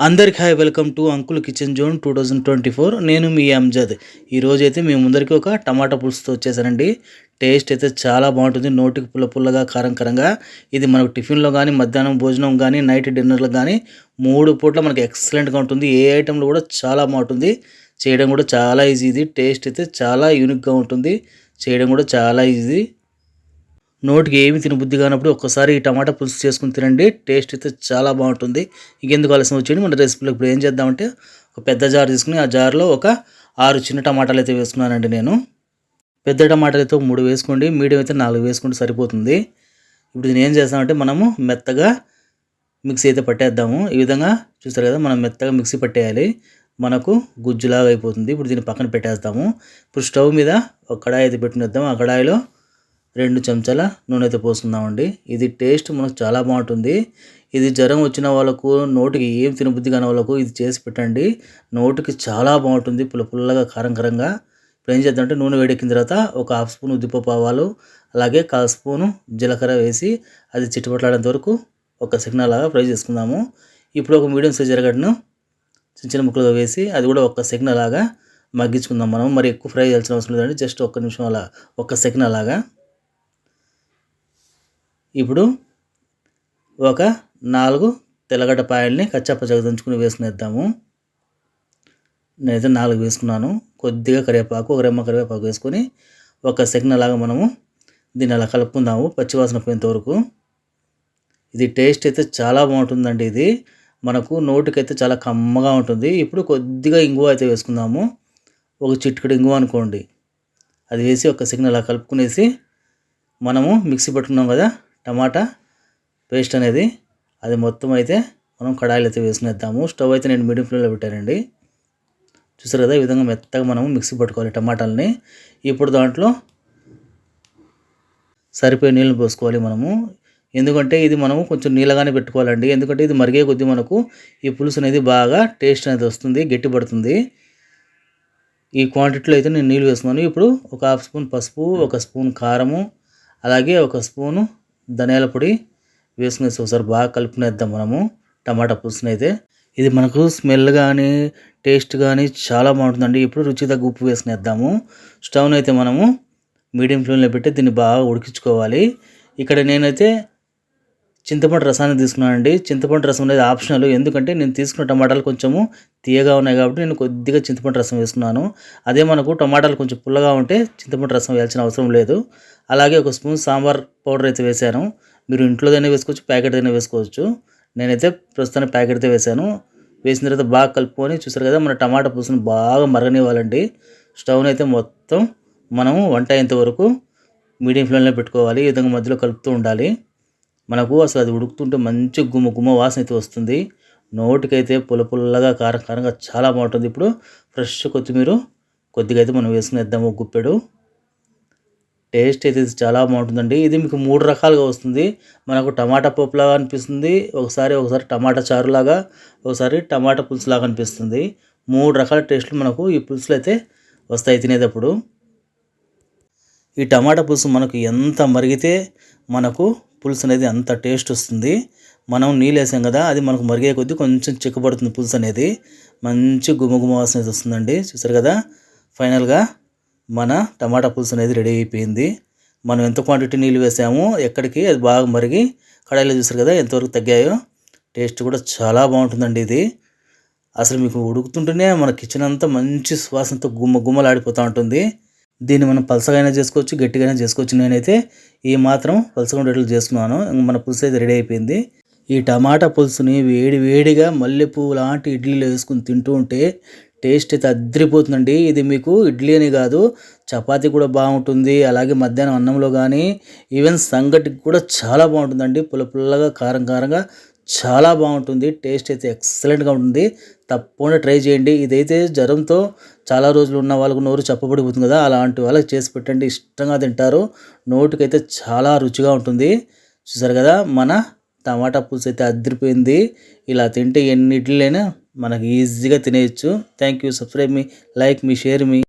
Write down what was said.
అందరికి hi, welcome to uncle kitchen zone 2024. నేను మీ అంజద్. ఈరోజైతే మీ ముందరికి ఒక టమాటా పులుసుతో వచ్చేసానండి. టేస్ట్ అయితే చాలా బాగుంటుంది. నోటికి పుల్ల పుల్లగా, కారం కారంగా. ఇది మనకు టిఫిన్లో కానీ, మధ్యాహ్నం భోజనం కానీ, నైట్ డిన్నర్లో కానీ 3 పూట్ల మనకి ఎక్సలెంట్గా ఉంటుంది. ఏ ఐటెంలో కూడా చాలా బాగుంటుంది. చేయడం కూడా చాలా ఈజీ. ఇది టేస్ట్ అయితే చాలా యూనిక్గా ఉంటుంది. చేయడం కూడా చాలా ఈజీ. నోటికి ఏమి తినబుద్ధి కానప్పుడు ఒక్కసారి ఈ టమాటా పులుసు చేసుకుని తినండి. టేస్ట్ అయితే చాలా బాగుంటుంది. ఇంకెందుకు ఆలస్యం వచ్చేయండి మన రెసిపీలో. ఇప్పుడు ఏం చేద్దామంటే, ఒక పెద్ద జార్ తీసుకుని ఆ జార్లో ఒక 6 చిన్న టమాటాలు అయితే వేసుకున్నానండి నేను. పెద్ద టమాటాలు అయితే 3 వేసుకోండి, మీడియం అయితే 4 వేసుకుంటే సరిపోతుంది. ఇప్పుడు దీన్ని ఏం చేస్తామంటే, మనము మెత్తగా మిక్సీ అయితే పట్టేద్దాము. ఈ విధంగా చూస్తారు కదా, మనం మెత్తగా మిక్సీ పట్టేయాలి. మనకు గుజ్జులాగా అయిపోతుంది. ఇప్పుడు దీన్ని పక్కన పెట్టేస్తాము. ఇప్పుడు స్టవ్ మీద ఒక కడాయి అయితే పెట్టుకునేద్దాం. ఆ కడాయిలో 2 చెంచాల నూనె అయితే పోసుకుందామండి. ఇది టేస్ట్ మనకు చాలా బాగుంటుంది. ఇది జ్వరం వచ్చిన వాళ్ళకు, నోటికి ఏం తినబుద్ధి కాని వాళ్ళకు ఇది చేసి పెట్టండి. నోటికి చాలా బాగుంటుంది, పుల్ల పుల్లగా, కారం కారంగా. ఇప్పుడు ఏం చేద్దామంటే, నూనె వేడెక్కిన తర్వాత ఒక 1/2 స్పూన్ ఉద్దిపప్పు ఆవాలు, అలాగే 1/4 స్పూను జీలకర్ర వేసి అది చిట్టుపట్లాడేంత వరకు ఒక సెకనలాగా ఫ్రై చేసుకుందాము. ఇప్పుడు ఒక మీడియం సైజ్ ఎర్రగడ్డను చిన్న చిన్న ముక్కలుగా వేసి అది కూడా ఒక సెకండ్ అలాగా మగ్గించుకుందాం. మనం మరి ఎక్కువ ఫ్రై చేయాల్సిన అవసరం లేదండి. జస్ట్ 1 నిమిషం అలా, 1 సెకండ్ అలాగా. ఇప్పుడు ఒక 4 తెల్లగడ్డ పాయల్ని కచ్చాపచ్చగా దంచుకుని వేసుకునేద్దాము. నేనైతే 4 వేసుకున్నాను. కొద్దిగా కరివేపాకు, ఒక రెమ్మ కరివేపాకు వేసుకొని ఒక సెకండ్ అలాగా మనము దీన్ని అలా కలుపుకుందాము పచ్చివాసన పోయేంత వరకు. ఇది టేస్ట్ అయితే చాలా బాగుంటుందండి. ఇది మనకు నోటికైతే చాలా కమ్మగా ఉంటుంది. ఇప్పుడు కొద్దిగా ఇంగువ అయితే వేసుకుందాము. ఒక చిటికెడు ఇంగువ అనుకోండి. అది వేసి ఒక సెకండ్ అలా కలుపుకునేసి మనము మిక్సీ పట్టుకున్నాం కదా టమాటా పేస్ట్ అనేది, అది మొత్తం అయితే మనం కడాయిలు అయితే వేసుకునేద్దాము. స్టవ్ అయితే నేను మీడియం ఫ్లేమ్లో పెట్టానండి. చూసారు కదా, ఈ విధంగా మెత్తగా మనము మిక్సీ పట్టుకోవాలి టమాటాలని. ఇప్పుడు దాంట్లో సరిపోయే నీళ్ళని పోసుకోవాలి మనము. ఎందుకంటే ఇది మనము కొంచెం నీళ్ళగానే పెట్టుకోవాలండి. ఎందుకంటే ఇది మరిగే కొద్దీ మనకు ఈ పులుసు అనేది బాగా టేస్ట్ అనేది వస్తుంది, గట్టిపడుతుంది. ఈ క్వాంటిటీలో అయితే నేను నీళ్ళు వేస్తున్నాను. ఇప్పుడు ఒక 1/2 స్పూన్ పసుపు, 1 స్పూన్ కారము, అలాగే 1 స్పూను ధనియాల పొడి వేసుకునేసి ఒకసారి బాగా కలుపుకునేద్దాం మనము టమాటా పులుసుని అయితే. ఇది మనకు స్మెల్ కానీ, టేస్ట్ కానీ చాలా బాగుంటుందండి. ఇప్పుడు రుచి తగ్గ ఉప్పు వేసుకునేద్దాము. స్టవ్ని అయితే మనము మీడియం ఫ్లేమ్లో పెట్టి దీన్ని బాగా ఉడికించుకోవాలి. ఇక్కడ నేనైతే చింతపండు రసాన్ని తీసుకున్నానండి. చింతపండు రసం అనేది ఆప్షనల్. ఎందుకంటే నేను తీసుకున్న టమాటాలు కొంచెము తీయగా ఉన్నాయి కాబట్టి నేను కొద్దిగా చింతపండు రసం వేసుకున్నాను. అదే మనకు టమాటాలు కొంచెం పుల్లగా ఉంటే చింతపండు రసం వేయాల్సిన అవసరం లేదు. అలాగే 1 స్పూన్ సాంబార్ పౌడర్ అయితే వేశాను. మీరు ఇంట్లోదైనా వేసుకోవచ్చు, ప్యాకెట్ అయినా వేసుకోవచ్చు. నేనైతే ప్రస్తుతానికి ప్యాకెట్తో వేశాను. వేసిన తర్వాత బాగా కలుపుకొని, చూసారు కదా, మన టమాటా పులుసుని బాగా మరగనివ్వాలండి. స్టవ్ని అయితే మొత్తం మనము వంట అయ్యేంత వరకు మీడియం ఫ్లేమ్లో పెట్టుకోవాలి. ఈ విధంగా మధ్యలో కలుపుతూ ఉండాలి. మనకు అసలు అది ఉడుకుతుంటే మంచి గుమ్మ గుమ్మ వాసన అయితే వస్తుంది. నోటికైతే పుల్ల పుల్లగా, కారం కారంగా చాలా బాగుంటుంది. ఇప్పుడు ఫ్రెష్ కొత్తిమీర కొద్దిగా అయితే మనం వేసుకునేద్దాము, ఒక గుప్పెడు. టేస్ట్ అయితే చాలా బాగుంటుందండి. ఇది మీకు 3 రకాలుగా వస్తుంది. మనకు టమాటా పప్పులాగా అనిపిస్తుంది, ఒకసారి టమాటా చారులాగా, ఒకసారి టమాటా పులుసులాగా అనిపిస్తుంది. 3 రకాల టేస్ట్లు మనకు ఈ పులుసులు అయితే వస్తాయి తినేటప్పుడు. ఈ టమాటా పులుసు మనకు ఎంత మరిగితే మనకు పులుసు అనేది అంత టేస్ట్ వస్తుంది. మనం నీళ్ళు వేసాం కదా, అది మనకు మరిగే కొద్దీ కొంచెం చిక్కబడుతుంది పులుసు అనేది. మంచి గుమగుమ వాసన అయితే వస్తుందండి. చూసారు కదా, ఫైనల్గా మన టమాటా పులుసు అనేది రెడీ అయిపోయింది. మనం ఎంత క్వాంటిటీ నీళ్ళు వేసామో ఎక్కడికి అది బాగా మరిగి కడాయిలో చూసారు కదా ఎంతవరకు తగ్గాయో. టేస్ట్ కూడా చాలా బాగుంటుందండి. ఇది అసలు మీకు ఉడుకుతుంటేనే మన కిచెన్ అంతా మంచి సువాసనతో గుమ్మలాడిపోతూ ఉంటుంది. దీన్ని మనం పలసగైనా చేసుకోవచ్చు, గట్టిగానే చేసుకోవచ్చు. నేనైతే ఈ మాత్రం పలసగా ఉండేట్లు చేసుకున్నాను. మన పులుసు అయితే రెడీ అయిపోయింది. ఈ టమాటా పులుసుని వేడి వేడిగా మల్లెపువ్వు లాంటి ఇడ్లీలో వేసుకుని తింటూ ఉంటే టేస్ట్ అయితే అద్దరిపోతుందండి. ఇది మీకు ఇడ్లీ అని కాదు, చపాతీ కూడా బాగుంటుంది. అలాగే మధ్యాహ్నం అన్నంలో కానీ, ఈవెన్ సంగటికి కూడా చాలా బాగుంటుందండి. పుల్ల పుల్లగా, కారం కారంగా చాలా బాగుంటుంది. టేస్ట్ అయితే ఎక్సలెంట్గా ఉంటుంది. తప్పకుండా ట్రై చేయండి. ఇదైతే జ్వరంతో చాలా రోజులు ఉన్న వాళ్ళకు నోరు చప్పబడిపోతుంది కదా, అలాంటి వాళ్ళకి చేసి పెట్టండి, ఇష్టంగా తింటారు. నోటికైతే చాలా రుచిగా ఉంటుంది. చూసారు కదా, మన టమాటా పులుసు అయితే అద్దరిపోయింది. ఇలా తింటే ఎన్ని ఇడ్లీలైనా మనకి ఈజీగా తినేయచ్చు. Thank you. Subscribe me, like me, share me.